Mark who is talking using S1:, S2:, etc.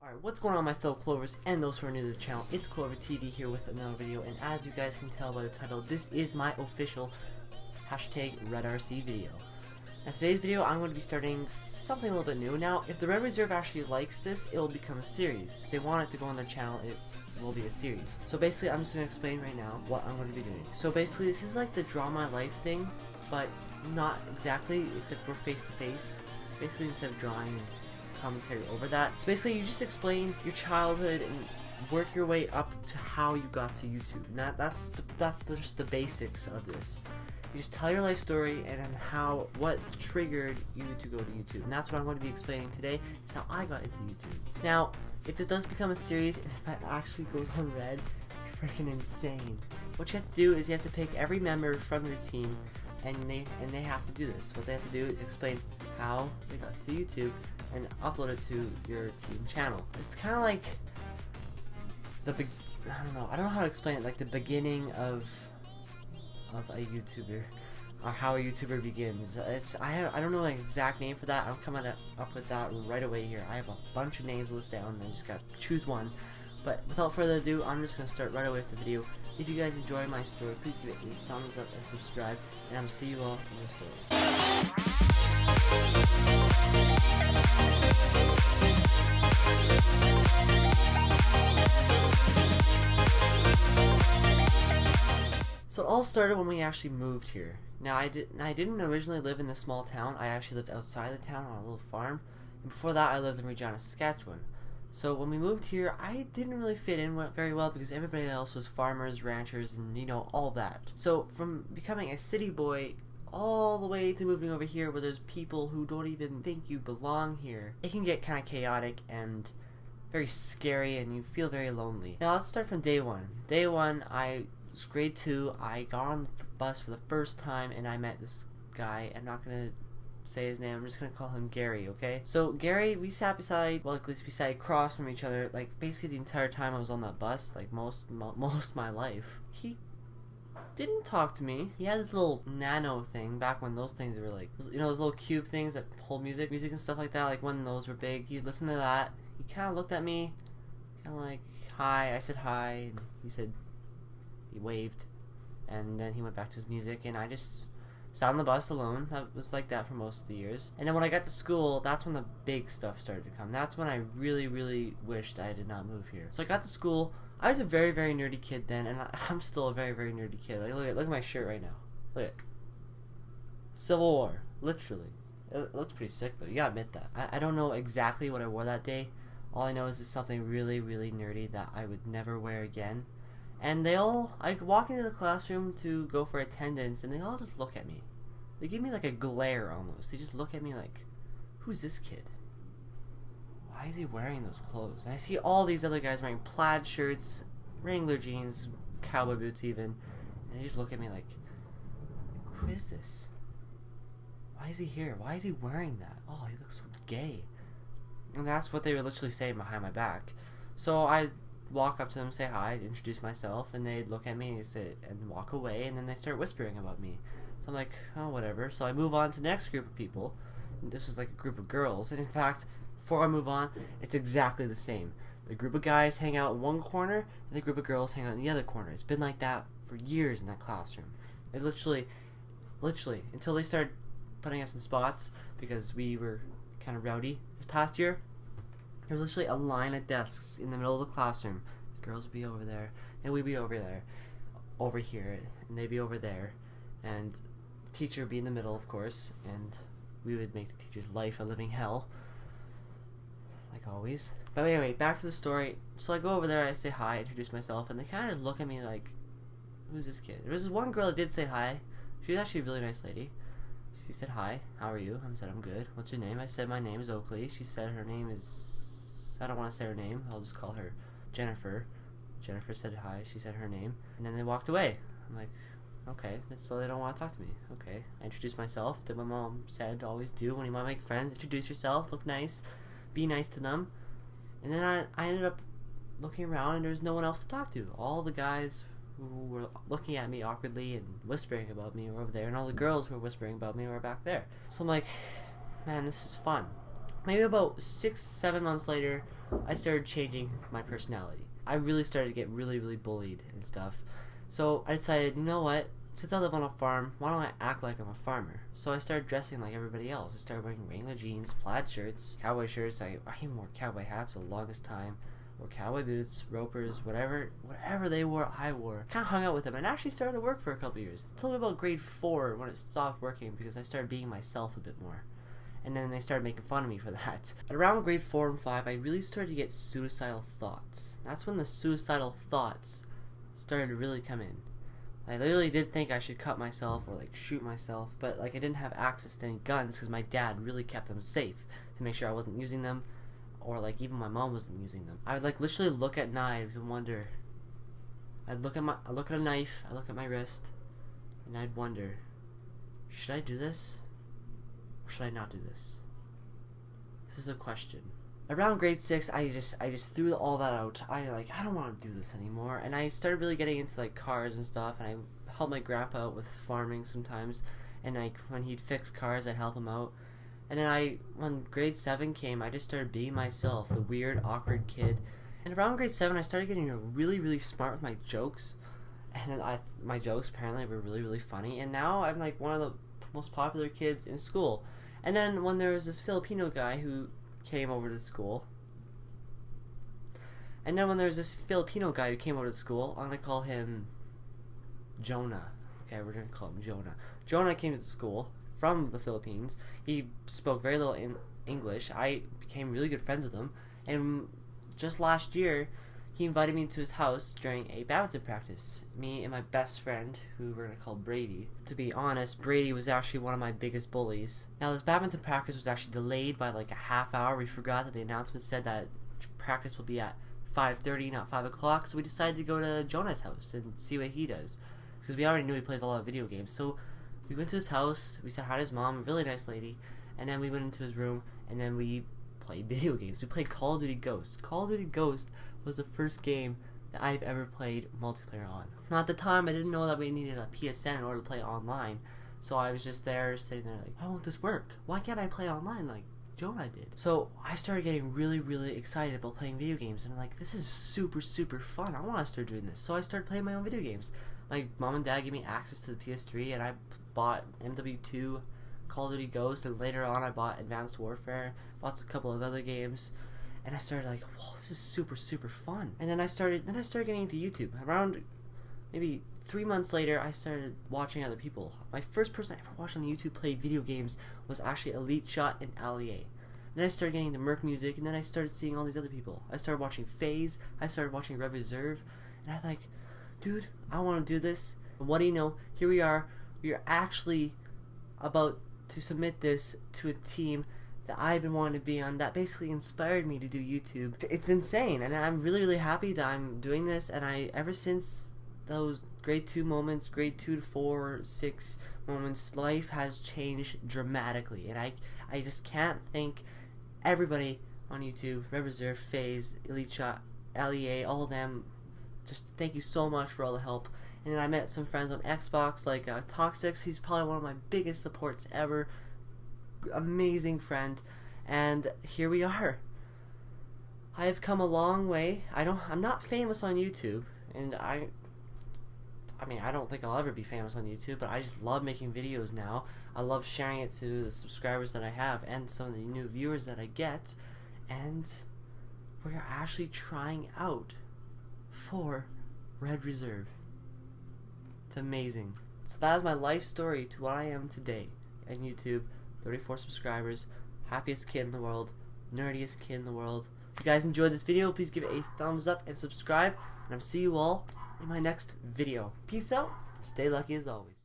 S1: Alright, what's going on my fellow Clovers and those who are new to the channel? It's Clover TV here with another video, and as you guys can tell by the title, this is my official #RedRC video. Now today's video, I'm going to be starting something a little bit new. Now, if the Red Reserve actually likes this, it will become a series. If they want it to go on their channel, it will be a series. So basically, I'm just going to explain right now what I'm going to be doing. So basically, this is like the Draw My Life thing, but not exactly, except we're face to face. Basically, instead of drawing commentary over that. So basically, you just explain your childhood and work your way up to how you got to YouTube. Now, that's just the basics of this. You just tell your life story and then what triggered you to go to YouTube. And that's what I'm going to be explaining today. It's how I got into YouTube. Now, if this does become a series, and if it actually goes on Red, you're freaking insane. What you have to do is you have to pick every member from your team, and they have to do this. What they have to do is explain how they got to YouTube and upload it to your team channel. It's kind of like I don't know how to explain it, like the beginning of a YouTuber, or how a YouTuber begins. I don't know the exact name for that. I'm coming up with that right away here. I have a bunch of names listed down, and I just got to choose one. But without further ado, I'm just going to start right away with the video. If you guys enjoy my story, please give it a thumbs up and subscribe, and I'm going to see you all in the story. So it all started when we actually moved here. Now I didn't originally live in this small town. I actually lived outside the town on a little farm, and before that I lived in Regina, Saskatchewan. So when we moved here, I didn't really fit in very well because everybody else was farmers, ranchers, and you know, all that. So from becoming a city boy all the way to moving over here where there's people who don't even think you belong here, it can get kind of chaotic and very scary, and you feel very lonely. Now let's start from day one. Day one, I was grade 2. I got on the bus for the first time and I met this guy. I'm not gonna say his name, I'm just gonna call him Gary, okay? So Gary, we sat beside, well, at least we sat across from each other, like basically the entire time I was on that bus, like most of my life. He didn't talk to me. He had this little nano thing back when those things were like, you know, those little cube things that hold music and stuff like that, like when those were big. He'd listen to that. He kind of looked at me, kind of like, hi. I said hi, and he waved, and then he went back to his music, and I just sat on the bus alone. That was like that for most of the years. And then when I got to school, that's when the big stuff started to come. That's when I really wished I did not move here. So I got to school. I was a very nerdy kid then, and I'm still a very nerdy kid. Like, look at my shirt right now. Look at it. Civil War, literally. It looks pretty sick though. You gotta admit that. I don't know exactly what I wore that day. All I know is it's something really nerdy that I would never wear again. And I walk into the classroom to go for attendance, and they all just look at me. They give me like a glare almost. They just look at me like, who's this kid? Why is he wearing those clothes? And I see all these other guys wearing plaid shirts, Wrangler jeans, cowboy boots even, and they just look at me like, who is this? Why is he here? Why is he wearing that? Oh, he looks so gay. And that's what they were literally saying behind my back. So I walk up to them, say hi, introduce myself, and they look at me and sit and walk away, and then they start whispering about me. So I'm like, oh, whatever. So I move on to the next group of people. And this was like a group of girls, and in fact, before I move on, it's exactly the same. The group of guys hang out in one corner, and the group of girls hang out in the other corner. It's been like that for years in that classroom. It literally, until they started putting us in spots because we were kind of rowdy this past year. There was literally a line of desks in the middle of the classroom. The girls would be over there, and we'd be over there, over here, and they'd be over there, and the teacher would be in the middle, of course, and we would make the teacher's life a living hell, like always. But anyway, back to the story. So I go over there, I say hi, introduce myself, and they kind of look at me like, who's this kid? There was this one girl that did say hi. She was actually a really nice lady. She said, hi, how are you? I said, I'm good. What's your name? I said, my name is Oakley. She said her name is, I don't want to say her name. I'll just call her Jennifer. Jennifer said hi. She said her name. And then they walked away. I'm like, okay, so they don't want to talk to me. Okay. I introduced myself. Did my mom said always do when you want to make friends. Introduce yourself. Look nice. Be nice to them. And then I ended up looking around, and there was no one else to talk to. All the guys who were looking at me awkwardly and whispering about me were over there, and all the girls who were whispering about me were back there. So I'm like, man, this is fun. Maybe about 6-7 months later, I started changing my personality. I really started to get really bullied and stuff. So I decided, you know what? Since I live on a farm, why don't I act like I'm a farmer? So I started dressing like everybody else. I started wearing Wrangler jeans, plaid shirts, cowboy shirts. I even wore cowboy hats for the longest time. Or cowboy boots, ropers, whatever they wore, I wore. Kind of hung out with them and actually started to work for a couple years. Until about grade 4 when it stopped working because I started being myself a bit more. And then they started making fun of me for that. At around grade 4 and 5, I really started to get suicidal thoughts. That's when the suicidal thoughts started to really come in. I literally did think I should cut myself or like shoot myself, but like I didn't have access to any guns because my dad really kept them safe to make sure I wasn't using them, or like even my mom wasn't using them. I would like literally look at knives and wonder. I'd look at a knife, I look at my wrist, and I'd wonder, should I do this? Or should I not do this? This is a question. Around grade 6, I just threw all that out. I don't want to do this anymore, and I started really getting into like cars and stuff. And I helped my grandpa out with farming sometimes, and like when he'd fix cars, I'd help him out. And then when grade 7 came, I just started being myself, the weird, awkward kid. And around grade 7, I started getting really smart with my jokes, and then my jokes apparently were really funny. And now I'm like one of the most popular kids in school. And then when there was this Filipino guy who came over to school, I'm gonna call him Jonah. Okay, we're gonna call him Jonah. Jonah came to school from the Philippines. He spoke very little in English. I became really good friends with him, and just last year he invited me to his house during a badminton practice. Me and my best friend, who we're gonna call Brady. To be honest, Brady was actually one of my biggest bullies. Now this badminton practice was actually delayed by like a half hour. We forgot that the announcement said that practice will be at 5:30, not 5 o'clock, so we decided to go to Jonah's house and see what he does, because we already knew he plays a lot of video games. So we went to his house, we said hi to his mom, a really nice lady, and then we went into his room, and then we played video games. We played Call of Duty Ghost. Call of Duty Ghost was the first game that I've ever played multiplayer on. Now at the time, I didn't know that we needed a PSN in order to play online, so I was just there, sitting there like, why won't this work? Why can't I play online like Jonah did? So I started getting really excited about playing video games, and I'm like, this is super fun. I want to start doing this. So I started playing my own video games. My mom and dad gave me access to the PS3, and I bought MW2, Call of Duty Ghost, and later on I bought Advanced Warfare, bought a couple of other games, and I started like, whoa, this is super fun. And then I started getting into YouTube. Around maybe 3 months later, I started watching other people. My first person I ever watched on YouTube play video games was actually Elite Shot and Ali A. Then I started getting into Merc Music, and then I started seeing all these other people. I started watching FaZe, I started watching Red Reserve, and I was like, dude, I want to do this. And what do you know? Here we are. We are actually about to submit this to a team that I've been wanting to be on, that basically inspired me to do YouTube. It's insane, and I'm really happy that I'm doing this. And ever since those grade 2 moments, grade 2 to 4, 6 moments, life has changed dramatically. And I just can't thank everybody on YouTube, Red Reserve, FaZe, Elite Shot, LEA, all of them. Just thank you so much for all the help. And then I met some friends on Xbox, like Toxics. He's probably one of my biggest supports ever. Amazing friend. And here we are. I have come a long way. I'm not famous on YouTube, and I don't think I'll ever be famous on YouTube, but I just love making videos now. I love sharing it to the subscribers that I have and some of the new viewers that I get. And we're actually trying out for Red Reserve. It's amazing. So that is my life story to what I am today on YouTube. 34 subscribers, happiest kid in the world, nerdiest kid in the world. If you guys enjoyed this video, please give it a thumbs up and subscribe, and I'll see you all in my next video. Peace out, stay lucky as always.